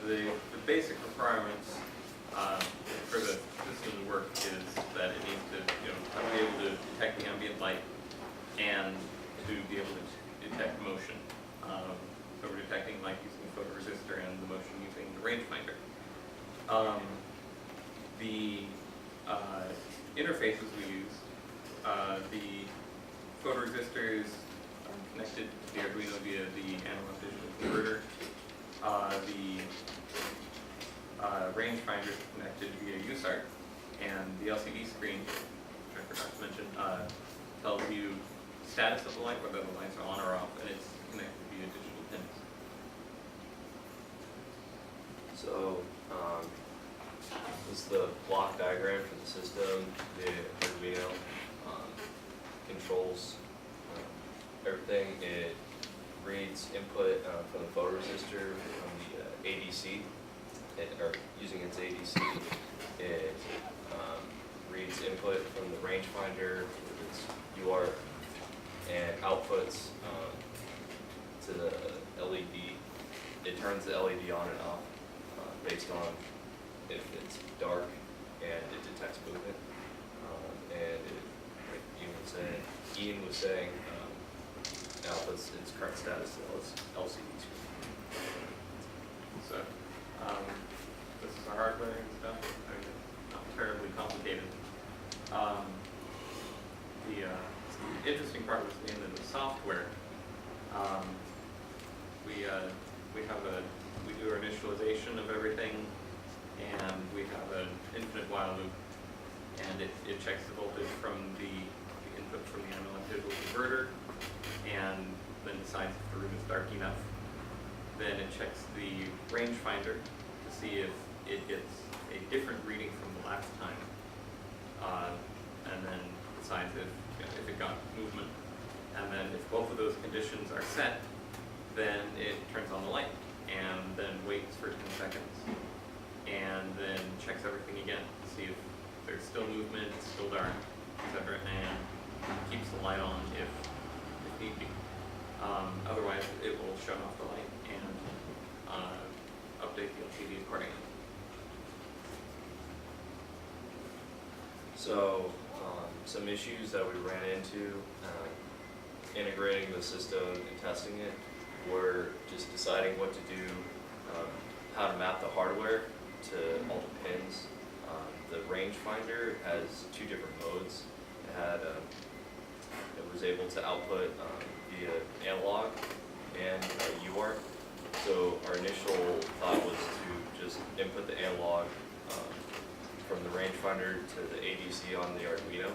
the basic requirements for the system to work is that it needs to, be able to detect the ambient light and to be able to detect motion. So we're detecting light using the photoresistor and the motion using the rangefinder. The interfaces we use, the photoresistors are connected to the Arduino via the analog digital converter. The rangefinder is connected via USART, and the LCD screen, which I forgot to mention, tells you status of the light, whether the lights are on or off, and it's connected via digital pins. So, this is the block diagram for the system. The Arduino controls everything. It reads input from the photoresistor from the ADC, or using its ADC. It reads input from the rangefinder with its UART and outputs to the LED. It turns the LED on and off based on if it's dark and it detects movement. And it, like Ian was saying, outputs its current status to LCD screen. So, this is our hardware and stuff. I mean, it's not terribly complicated. The interesting part was in the software. We do our initialization of everything, and we have an infinite while loop, and it checks the voltage from the input from the analog digital converter, and then decides if the room is dark enough. Then it checks the rangefinder to see if it gets a different reading from the last time, and then decides if it got movement. And then if both of those conditions are set, then it turns on the light, and then waits for 10 seconds, and then checks everything again to see if there's still movement, it's still dark, etc., and keeps the light on if need be. Otherwise, it will shut off the light and update the LCD accordingly. So, some issues that we ran into integrating the system and testing it were just deciding what to do, how to map the hardware to all the pins. The rangefinder has two different modes. It was able to output via analog and UART. So our initial thought was to just input the analog from the rangefinder to the ADC on the Arduino.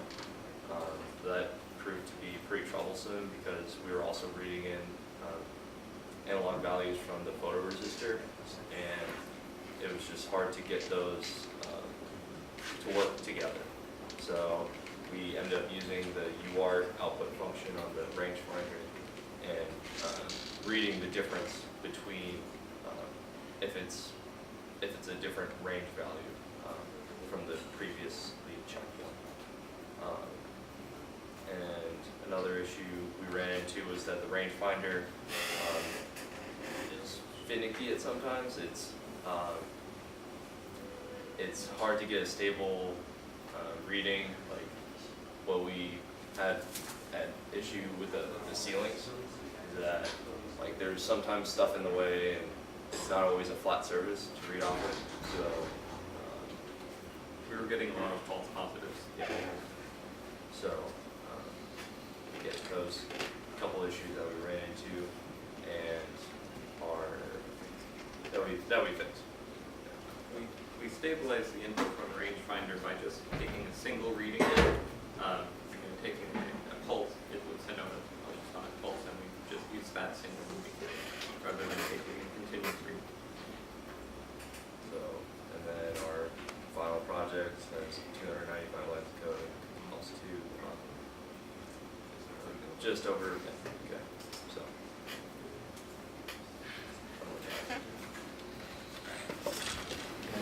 That proved to be pretty troublesome because we were also reading in analog values from the photoresistor, and it was just hard to get those to work together. So we ended up using the UART output function on the rangefinder and reading the difference between if it's a different range value from the previously checked one. And another issue we ran into was that the rangefinder is finicky at sometimes. It's hard to get a stable reading. Like what we had issue with the ceilings is that like there's sometimes stuff in the way and it's not always a flat surface to read off of. So we were getting a lot of false positives. yeah. So get those couple issues that we ran into and that we fixed. We stabilized the input from the rangefinder by just taking a single reading, taking a pulse. It would send out a ultrasonic pulse, and we just used that single reading rather than taking a continuous reading. So, and then our final project has 295 lines of code, comes to just over. Okay, so.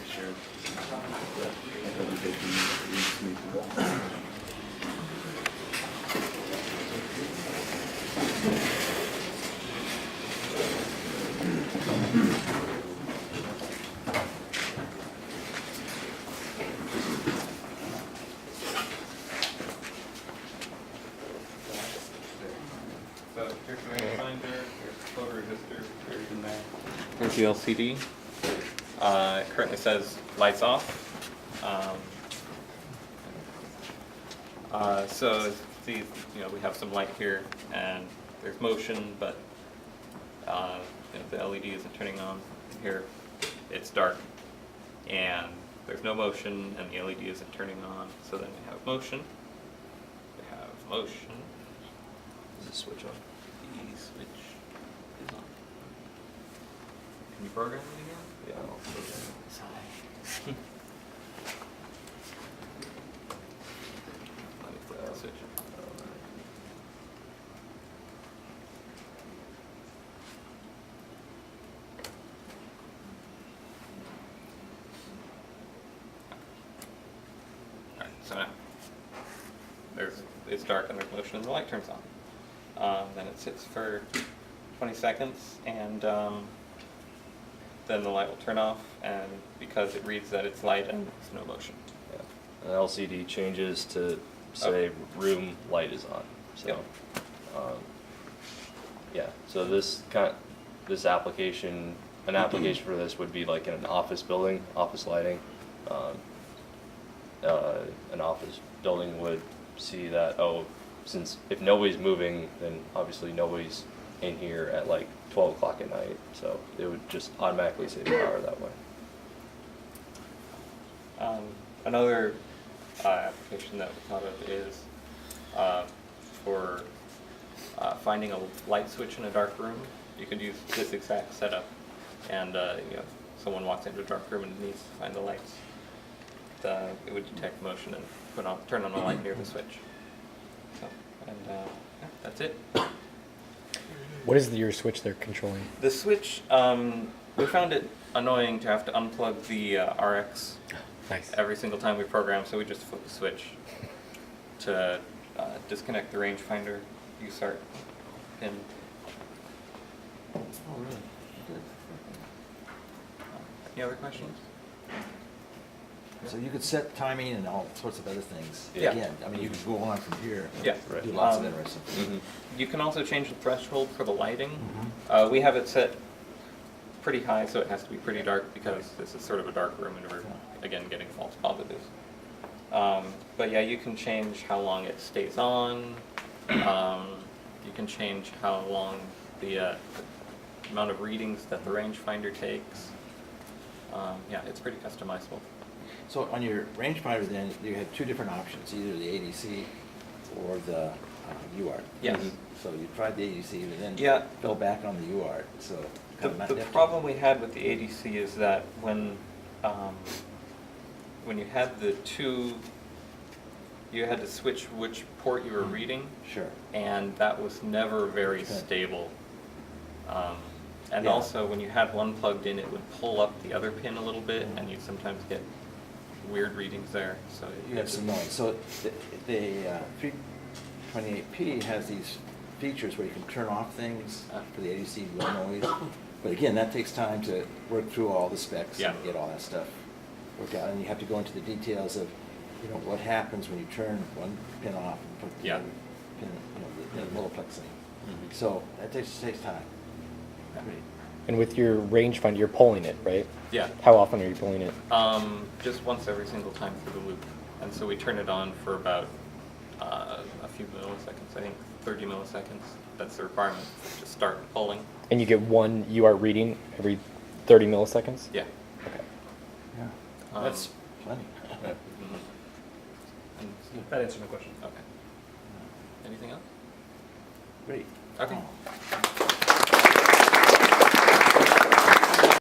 Sure. Here's the rangefinder, here's the photoresistor, buried in there. Here's the LCD. It currently says lights off. So as you see, we have some light here, and there's motion, but the LED isn't turning on. Here, it's dark, and there's no motion, and the LED isn't turning on. So then we have motion. We have motion. Is the switch on? The switch is on. Can you program it again? Yeah, I'll put it in. Let me flip the switch. Alright, so now it's dark and there's motion and the light turns on. Then it sits for 20 seconds and then the light will turn off, and because it reads that it's light and there's no motion. Yeah. An LCD changes to say room light is on. So, Yep. Yeah. So this application, an application for this would be like in an office building, office lighting. An office building would see that, since if nobody's moving, then obviously nobody's in here at like 12 o'clock at night, so it would just automatically save power that way. Another application that we thought of is for finding a light switch in a dark room. You could use this exact setup, and someone walks into a dark room and needs to find the lights. It would detect motion and turn on the light near the switch. So, and yeah, that's it. What is your switch they're controlling? The switch, we found it annoying to have to unplug the RX Nice. every single time we program, so we just flip the switch to disconnect the rangefinder USART pin. Oh, really? Good. Any other questions? So you could set timing and all sorts of other things. Yeah. Again, I mean, you could go on from here. Yeah. Right. Do lots of interesting things. Mm-hmm. You can also change the threshold for the lighting. Mhm. We have it set pretty high, so it has to be pretty dark because this is sort of a dark room and we're, again, getting false positives. But yeah, you can change how long it stays on. You can change how long the amount of readings that the rangefinder takes. Yeah, it's pretty customizable. So on your rangefinder then, you had two different options, either the ADC or the UART. Yes. Mhm. So you tried the ADC, but then Yeah. fell back on the UART, so. The problem we had with the ADC is that when you had the two, you had to switch which port you were reading, Sure. and that was never very Okay. stable. And Yeah. also, when you had one plugged in, it would pull up the other pin a little bit, and you'd sometimes get weird readings there. So You had some noise. So the 328P has these features where you can turn off things for the ADC, low noise. But again, that takes time to work through all the specs Yeah. and get all that stuff worked out. And you have to go into the details of, what happens when you turn one pin off and put the Yeah. other pin, the multiplexing. Mhm. So that takes time. Great. And with your rangefinder, you're pulling it, right? Yeah. How often are you pulling it? Just once every single time through the loop. And so we turn it on for about a few milliseconds, I think 30 milliseconds. That's the requirement, to start pulling. And you get one UART reading every 30 milliseconds? Yeah. Okay. Yeah. Um, That's plenty. Mhm. And- That answers my question. Okay. Anything else? Great. Okay. Oh.